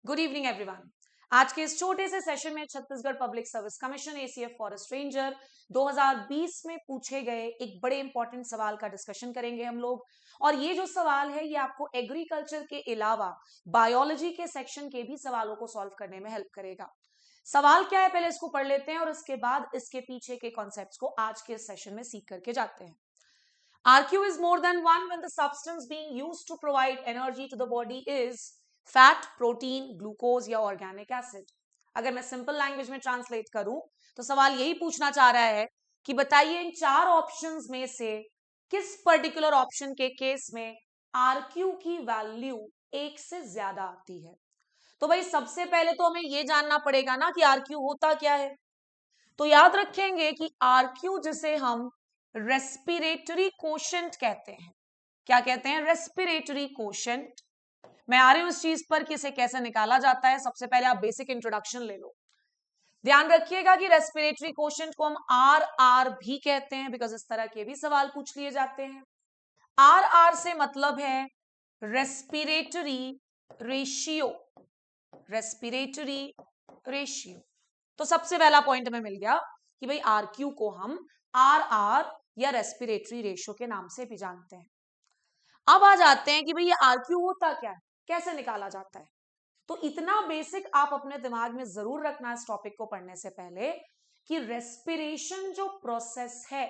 Good evening everyone. आज के इस छोटे से सेशन में Chhattisgarh public service commission ACF forest ranger 2020 में पूछे गए एक बड़े इंपॉर्टेंट सवाल का डिस्कशन करेंगे हम लोग। और ये जो सवाल है ये आपको एग्रीकल्चर के अलावा बायोलॉजी के सेक्शन के भी सवालों को सॉल्व करने में हेल्प करेगा। सवाल क्या है पहले इसको पढ़ लेते हैं और उसके बाद इसके पीछे के कॉन्सेप्ट्स को आज के इस सेशन में सीख करके जाते हैं। RQ is more than one when the substance being used to provide energy to the body is fat, protein, glucose या organic acid। अगर मैं सिंपल लैंग्वेज में ट्रांसलेट करूं तो सवाल यही पूछना चाह रहा है कि बताइए इन चार ऑप्शंस में से किस पर्टिकुलर ऑप्शन के केस में RQ की वैल्यू एक से ज्यादा आती है। तो भाई सबसे पहले तो हमें यह जानना पड़ेगा ना कि RQ होता क्या है। तो याद रखेंगे कि RQ जिसे हम रेस्पिरेटरी कोशेंट कहते हैं। क्या कहते हैं? Respiratory quotient. मैं आ रही हूं इस चीज पर कि इसे कैसे निकाला जाता है। सबसे पहले आप बेसिक इंट्रोडक्शन ले लो। ध्यान रखिएगा कि रेस्पिरेटरी कोशेंट को हम RR भी कहते हैं बिकॉज इस तरह के भी सवाल पूछ लिए जाते हैं। RR से मतलब है रेस्पिरेटरी रेशियो। Respiratory ratio. तो सबसे पहला पॉइंट हमें मिल गया कि भाई RQ को हम RR या रेस्पिरेटरी रेशियो के नाम से भी जानते हैं। अब आ जाते हैं कि भाई ये RQ होता क्या है, कैसे निकाला जाता है। तो इतना बेसिक आप अपने दिमाग में जरूर रखना इस टॉपिक को पढ़ने से पहले कि रेस्पिरेशन जो प्रोसेस है,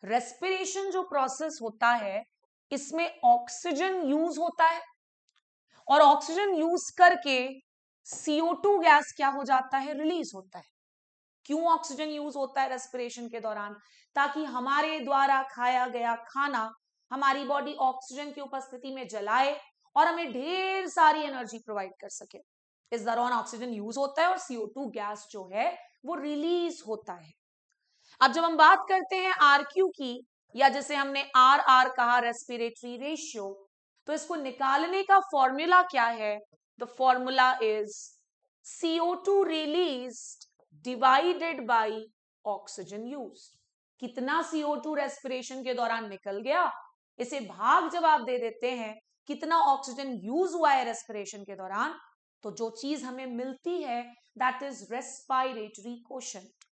रेस्पिरेशन जो प्रोसेस होता है इसमें ऑक्सीजन यूज होता है और ऑक्सीजन यूज करके CO2 गैस क्या हो जाता है? रिलीज होता है। क्यों ऑक्सीजन यूज होता है रेस्पिरेशन के दौरान? ताकि हमारे द्वारा खाया गया खाना हमारी बॉडी ऑक्सीजन की उपस्थिति में जलाए और हमें ढेर सारी एनर्जी प्रोवाइड कर सके। इस दौरान ऑक्सीजन यूज होता है और CO2 गैस जो है वो रिलीज होता है। अब जब हम बात करते हैं RQ की, या जैसे हमने RR कहा रेस्पिरेटरी रेशियो, तो इसको निकालने का फॉर्मूला क्या है? The formula is CO2 released divided by oxygen use. कितना CO2 रेस्पिरेशन के दौरान निकल गया, इसे भाग जब आप दे देते हैं कितना ऑक्सीजन यूज हुआ है रेस्पिरेशन के दौरान, तो जो चीज हमें मिलती है दैट इज रेस्पिरेटरी कोशेंट।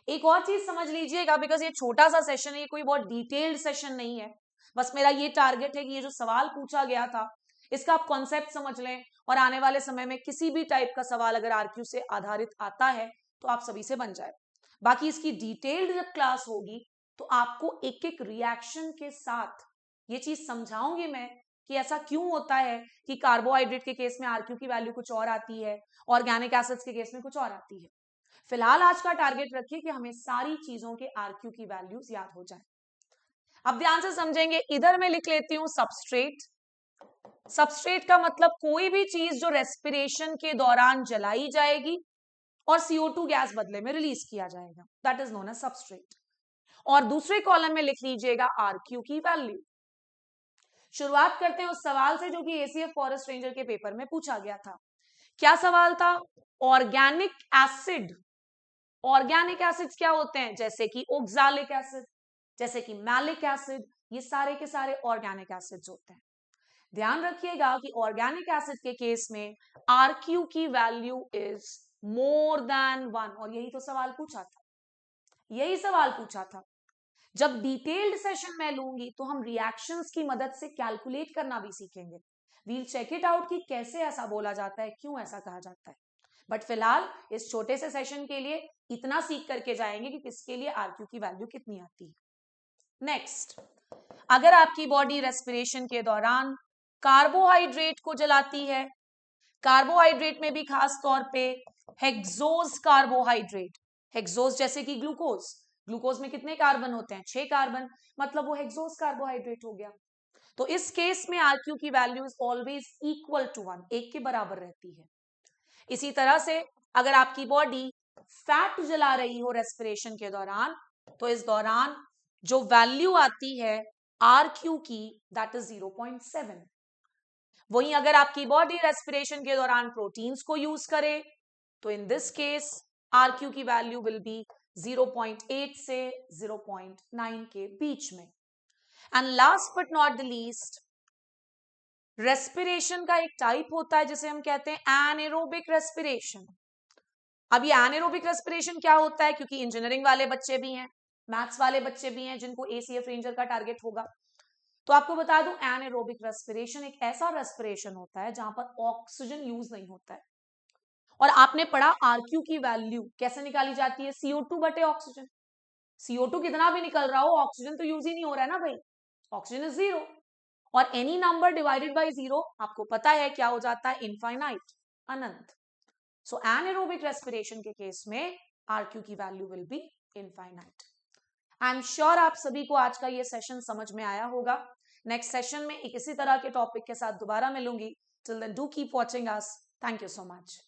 एक और चीज समझ लीजिएगा बिकॉज ये छोटा सा सेशन है, ये कोई बहुत डिटेल्ड सेशन नहीं है। बस मेरा ये टारगेट है कि ये जो सवाल पूछा गया था इसका आप कॉन्सेप्ट समझ लें और आने वाले समय में किसी भी टाइप का सवाल अगर RQ से आधारित आता है तो आप सभी से बन जाए। बाकी इसकी डिटेल्ड जब क्लास होगी तो आपको एक एक रिएक्शन के साथ ये चीज समझाऊंगी मैं कि ऐसा क्यों होता है कि कार्बोहाइड्रेट के केस में RQ की वैल्यू कुछ और आती है, ऑर्गेनिक एसिड्स के केस में कुछ और आती है। फिलहाल आज का टारगेट रखिए कि हमें सारी चीजों के RQ की वैल्यूज याद हो जाए। अब ध्यान से समझेंगे, इधर मैं लिख लेती हूं सबस्ट्रेट। सबस्ट्रेट का मतलब कोई भी चीज जो रेस्पिरेशन के दौरान जलाई जाएगी और CO2 गैस बदले में रिलीज किया जाएगा, that is known as substrate. और दूसरे कॉलम में लिख लीजिएगा RQ की वैल्यू। शुरुआत करते हैं उस सवाल से जो कि ACF फॉरेस्ट रेंजर के पेपर में पूछा गया था। क्या सवाल था? Organic acid. ऑर्गेनिक एसिड्स क्या होते हैं? जैसे कि ओक्सालिक एसिड, जैसे कि मैलिक एसिड, ये सारे के सारे ऑर्गेनिक एसिड्स होते हैं। ध्यान रखिएगा कि ऑर्गेनिक एसिड के केस में RQ की वैल्यू इज मोर देन 1। और यही तो सवाल पूछा था, यही सवाल पूछा था। जब डिटेल्ड सेशन में लूंगी तो हम रिएक्शंस की मदद से कैलकुलेट करना भी सीखेंगे। वील चेक इट आउट कि कैसे ऐसा बोला जाता है, क्यों ऐसा कहा जाता है। बट फिलहाल इस छोटे से सेशन के लिए इतना सीख करके जाएंगे कि किसके लिए RQ की वैल्यू कितनी आती है। नेक्स्ट, अगर आपकी बॉडी रेस्पिरेशन के दौरान कार्बोहाइड्रेट को जलाती है, कार्बोहाइड्रेट में भी खास तौर पे हेक्सोज कार्बोहाइड्रेट, हेक्सोज जैसे कि ग्लूकोज, ग्लूकोज में कितने कार्बन होते हैं? 6 कार्बन, मतलब वो हेक्सोज कार्बोहाइड्रेट हो गया। तो इस केस में RQ की value is always equal to 1, एक के बराबर रहती है। इसी तरह से अगर आपकी बॉडी फैट जला रही हो रेस्पिरेशन के दौरान, तो इस दौरान जो वैल्यू आती है RQ की दैट इज 0.7। वहीं अगर आपकी बॉडी रेस्पिरेशन के दौरान प्रोटीन्स को यूज करे तो इन दिस केस RQ की वैल्यू विल बी 0.8 से 0.9 के बीच में। And last but not the least, respiration का एक टाइप होता है जिसे हम कहते हैं एनाएरोबिक रेस्पिरेशन। अब ये एनाएरोबिक रेस्पिरेशन क्या होता है, क्योंकि इंजीनियरिंग वाले बच्चे भी हैं, मैथ्स वाले बच्चे भी हैं जिनको एसीएफ रेंजर का टारगेट होगा, तो आपको बता दूं एनाएरोबिक रेस्पिरेशन एक ऐसा रेस्पिरेशन होता है जहां पर ऑक्सीजन यूज नहीं होता है। और आपने पढ़ा आरक्यू की वैल्यू कैसे निकाली जाती है, CO2 बटे ऑक्सीजन। CO2 कितना भी निकल रहा हो, ऑक्सीजन तो यूज ही नहीं हो रहा है ना भाई, ऑक्सीजन इज जीरो। और any number divided by zero आपको पता है क्या हो जाता है, इनफाइनाइट, अनंत। सो एनाएरोबिक रेस्पिरेशन के केस में आरक्यू की value will be infinite. I am sure आप सभी को आज का ये सेशन समझ में आया होगा। नेक्स्ट सेशन में एक इसी तरह के टॉपिक के साथ दोबारा मिलूंगी। Till then do keep watching us. Thank you so much.